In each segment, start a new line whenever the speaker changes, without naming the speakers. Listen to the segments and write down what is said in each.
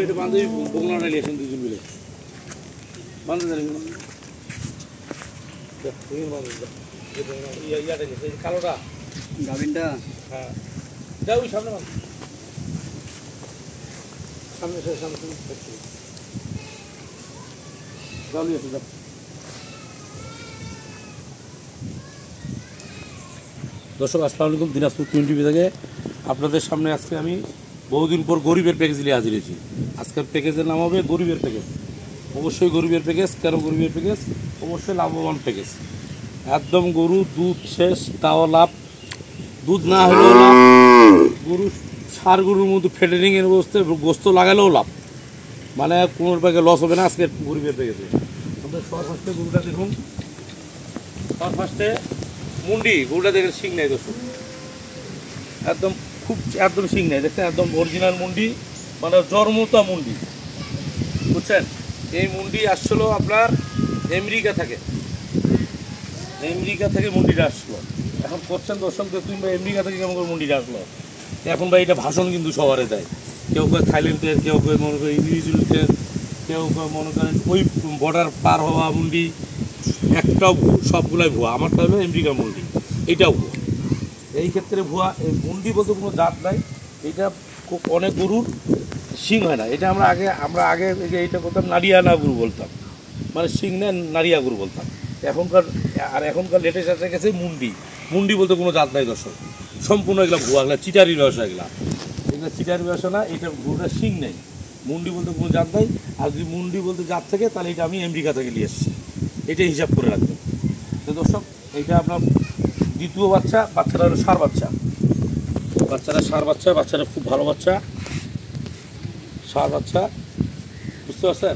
এটা বান্ধবী বগনা নিয়েছেন দুজন মিলে বান্ধব কালোটা গাভিনটা হ্যাঁ যাও সামনে সামনে সামনে যাও নিয়ে যাও। দর্শক আসসালামু আলাইকুম, দিনাজপুর টিভি থেকে আপনাদের সামনে আজকে আমি বহুদিন পর গরিবের প্যাকেজ নিয়ে হাজির হয়েছি। আজকের প্যাকেজের নাম হবে গরিবের প্যাকেজ। অবশ্যই গরিবের প্যাকেজ। কেন গরিবের প্যাকেজ? অবশ্যই লাভবান প্যাকেজ। একদম গরু দুধ শেষ তাও লাভ, দুধ না হলেও লাভ, গরু সার গরুর মধ্যে ফেটারিংয়ের বসতে গোস্ত লাগালেও লাভ, মানে কোনো প্যাকে লস হবে না আজকের গরিবের প্যাকেজে। আমাদের সবার ফার্স্টে গরুটা দেখুন, সবার ফার্স্টে মুন্ডি গরুটা দেখেন, শিং নেই দর্শক, একদম একদম শিং নেই, দেখছেন একদম অরিজিনাল মুন্ডি, মানে জন্মতা মুন্ডি, বুঝছেন? এই মুন্ডি আসছিলো আপনার আমেরিকা থেকে মুন্ডিটা আসলো। এখন করছেন দর্শক যে তুমি আমেরিকা থেকে কেমন করে মুন্ডিটা আসলো, এখন ভাই এটা ভাষণ কিন্তু শহরে দেয়, কেউ কেউ থাইল্যান্ডের, কেউ কেউ মনে করেন নিউজিল্যান্ডের, কেউ কেউ মনে করেন ওই বর্ডার পার হওয়া মুন্ডি, একটাও সবগুলাই ভুয়া। আমারটা হলো আমেরিকা মুন্ডি, এইটাও ভুয়া। এই ক্ষেত্রে ভুয়া, এই মুন্ডি বলতে কোনো জাত নাই, এটা খুব অনেক গরুর শিং হয় না। এটা আমরা আগে এইটা করতাম নারিয়ানা গরু বলতাম, মানে শিং না নারিয়া গরু বলতাম। এখনকার লেটেস্ট এসে গেছে মুন্ডি বলতে কোনো জাত নাই দর্শক, সম্পূর্ণ এগুলো ভুয়া, এগুলো চিটারির ব্যবসা, এগুলো চিটারির ব্যবসা না। এটা গরুটা শিং নেই, মুন্ডি বলতে কোনো জাত নাই। আর যদি মুন্ডি বলতে জাত থাকে তাহলে এটা আমি আমেরিকা থেকে নিয়ে এসেছি, এটাই হিসাব করে রাখবেন। তো দর্শক এইটা আপনার দ্বিতীয় বাচ্চাটা হলো ষাঁড় বাচ্চা, বাচ্চাটা খুব ভালো বাচ্চা, ষাঁড় বাচ্চা, বুঝতে পারছেন?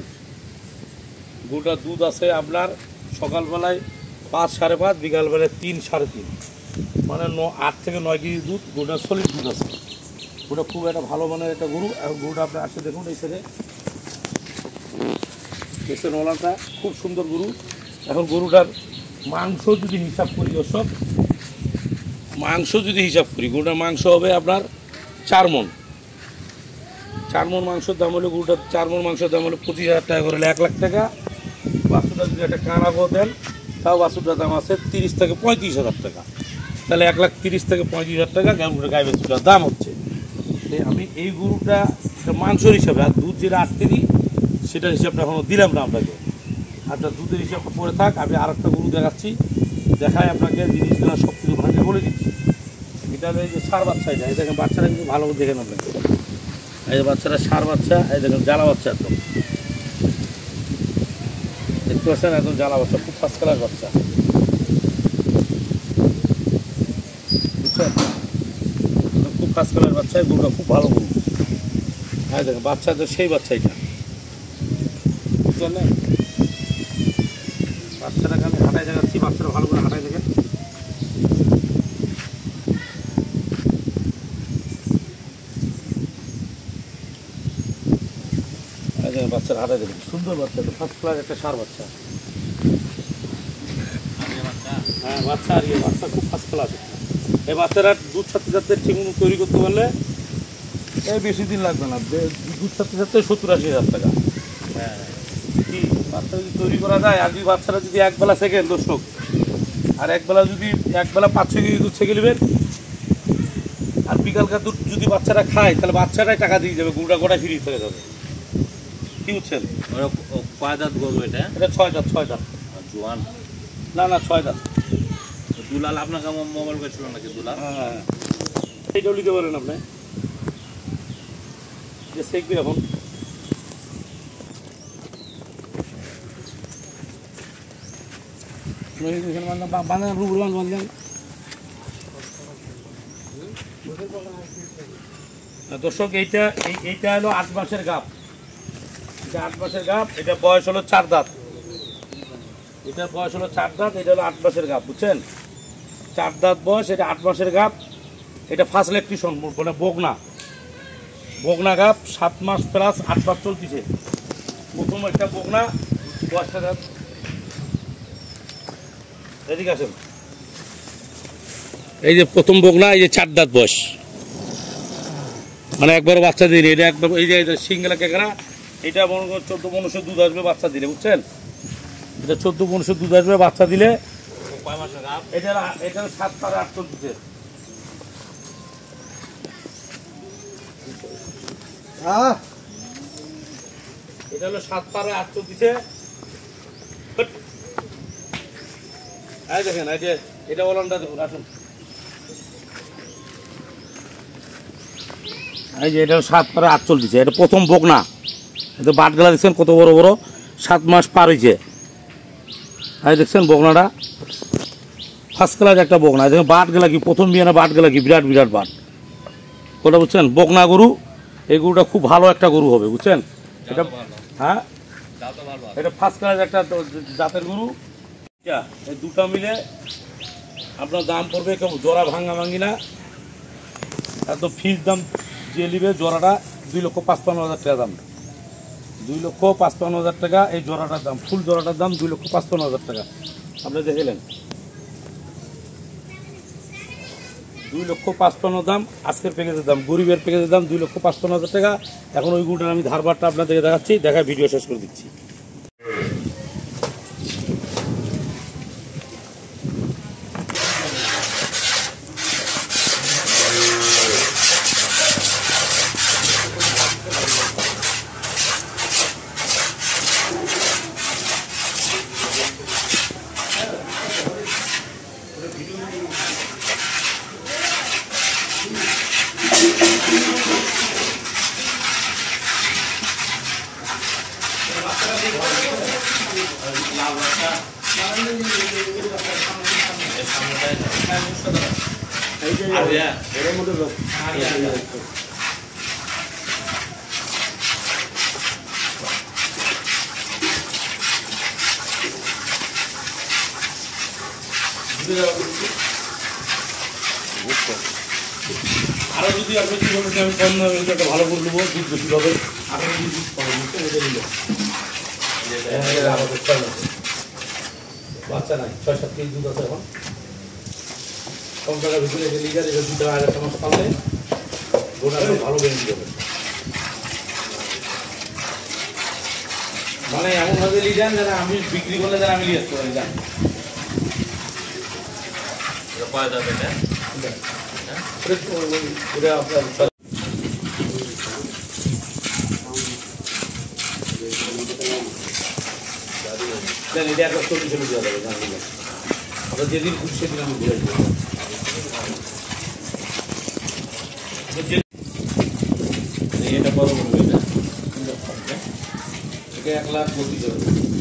গরুটার দুধ আছে আপনার সকালবেলায় 5 সাড়ে 5, বিকালবেলায় 3 সাড়ে 3, মানে 8 থেকে 9 কেজি দুধ। গরুটার সলিড দুধ আছে, গরুটা খুব একটা ভালো মানের একটা গরু। এখন গরুটা আপনি আসে দেখুন, এই সাইডে পেছন ওলাটা খুব সুন্দর গরু। এখন গরুটার মাংস যদি হিসাব করি দর্শক, গরুটার মাংস হবে আপনার 4 মণ মাংসের দাম হলো, গরুটার 4 মণ মাংসের দাম হলো 25,000 টাকা করে, 1 লাখ টাকা। বাছুরটা যদি একটা কানাবো দেন তাও বাছুরটার দাম আছে 30 থেকে 35,000 টাকা, তাহলে 1,30,000 থেকে 35,000 টাকা গায়ে বাছুরটার দাম হচ্ছে। আমি এই গরুটা মাংসের হিসাবে, আর দুধ যেটা 8 কেজি সেটার হিসাবটা এখনও দিলাম না আপনাকে। আপনার দুধের হিসাবটা পরে থাক, আমি আর একটা গরু দেখাচ্ছি, দেখায় আপনাকে জিনিসগুলো সব কিছু ভাঙে বলে দিচ্ছি। এটা হলো এই যে ষাঁড় বাচ্চা, এটা এই দেখেন বাচ্চারা কিন্তু ভালো করে দেখেন আপনাকে, এই যে বাচ্চারা ষাঁড় বাচ্চা, এই দেখেন জ্বালা বাচ্চা, একদম দেখতে পাচ্ছেন, একদম জ্বালা বাচ্চা, খুব ফার্স্ট ক্লাস বাচ্চা, বুঝছেন? খুব ফার্স্ট ক্লাস বাচ্চা, গরুটা খুব ভালো গরু। হ্যাঁ দেখেন বাচ্চা তো সেই বাচ্চা, এটা বুঝলেন না? বাচ্চাটাকে আমি হাঁটাই দেখাচ্ছি, বাচ্চাটা ভালো করে হাঁটাই দেখেন, বাচ্চারা হাঁটাই দেখেন, সুন্দর বাচ্চা, তো ফার্স্ট ক্লাস একটা ষাঁড় বাচ্চা। হ্যাঁ বাচ্চা, আর বাচ্চা খুব ফার্স্ট ক্লাস। এই বাচ্চারা দুধ ছাড়তে ঠিক মতো তৈরি করতে পারলে এই বেশি দিন লাগবে না, দুধ ছাড়তে 70-80 হাজার টাকা। হ্যাঁ কি বাচ্চা যদি তৈরি করা যায়, আর যদি বাচ্চারা যদি একবেলা সেকেন্ড দর্শক, আর একবেলা 5-6 কেজি দুধ ছেঁকে নেবেন, আর বিকালকার দুধ যদি বাচ্চারা খায় তাহলে বাচ্চাটাই টাকা দিয়ে যাবে, গরুটা গোটায় ফ্রি থেকে যাবে। কি বুঝছেন? কয় দাঁত গরু এটা? 6 দাঁত। জোয়ান না 6 দাঁত। দুলাল আপনাকে মোবাইল করেছিল নাকি? দুলাল, হ্যাঁ এইটাও নিতে পারেন আপনি, যে শিখবি এখন। দর্শক এইটা হলো 8 মাসের গাব, এটা 8 মাসের গাব, এটা বয়স হলো 4 দাঁত, এটা বয়স হলো 4 দাঁত, এটা হলো 8 মাসের গাব, বুঝছেন? 4 দাঁত বয়স, এটা 8 মাসের গাব, এটা ফার্স্ট ইলেকট্রিশন, মানে বগনা গাব, 7 মাস প্লাস 8 মাস চলতেছে। প্রথম একটা বগনা, 10টা দাঁত। এদিকে আসেন, এই যে প্রথম বগনা, এই যে 4 দাঁত বয়স, মানে একবার বাচ্চা দিলে এটা একবার এই যে সিঙ্গেলা কেকড়া এটা মনে করুন 14-15 দুধ আসবে বাচ্চা দিলে, বুঝছেন? এটা 14-15 দুধ আসবে বাচ্চা দিলে। এটা 7 পারে 8 চলতেছে। এটা হলো 7 পারে 8 চলতেছে। এই দেখেন এই যে এটা ওলানটা দেখুন, আসুন এই যে এটা 7 পারে 8 চলতেছে। এটা প্রথম বকনা, এটা বাটগুলা দেখছেন কত বড় বড়, 7 মাস পার হয়েছে। এই দেখছেন বকনাটা ফার্স্ট ক্লাস একটা বকনা। দেখেন বাটগুলা কি প্রথম বিয়ানা, বাটগুলা কি বিরাট বিরাট বাট, ওটা বুঝছেন? বকনা গরু, এই গরুটা খুব ভালো একটা গরু হবে, বুঝছেন? এটা হ্যাঁ এটা ফার্স্ট ক্লাস একটা জাতের গরু। এই দুটা মিলে আপনার দাম পড়বে কেউ জোড়া ভাঙ্গি না, একদম ফিক্স দাম যে নিবে জোড়াটা 2,55,000 টাকা দাম। 2,55,000 টাকা এই জোড়াটার দাম, ফুল জোড়াটার দাম 2,55,000 টাকা। আপনি দেখলেন 2,55,000 দাম আজকের প্যাকেজের দাম, গরিবের প্যাকেজের দাম 2,55,000 টাকা। এখন ওই গরুটার আমি ধারবারটা আপনাদেরকে দেখাচ্ছি, দেখা ভিডিও শেষ করে দিচ্ছি। আরো যদি আপনি কি বলেন আমি কম দামে একটা ভালো করে নেবো, দুধ বেশি হবে, আরো যদি দুধ পাবো এটা নিল বাচ্চা নাই, 6-7 কেজি দুধ আছে এখন, কম টাকার ভিতরে লিটার এটা 2 টাকা 1 মাস পালে গোটা ভালো বেনিফিট হবে। মানে এমনভাবে লিটার যারা আমি বিক্রি করলে যারা আমি লিয়ে আসতে পারি জান পাওয়া যাবে না। এটা আপনার এটা একটা 40 দেওয়া যাবে জানলে আমরা যেদিন খুব সেদিন আমি ঘুরে যাবো। এটা বড় বড় এটা 1,32,000।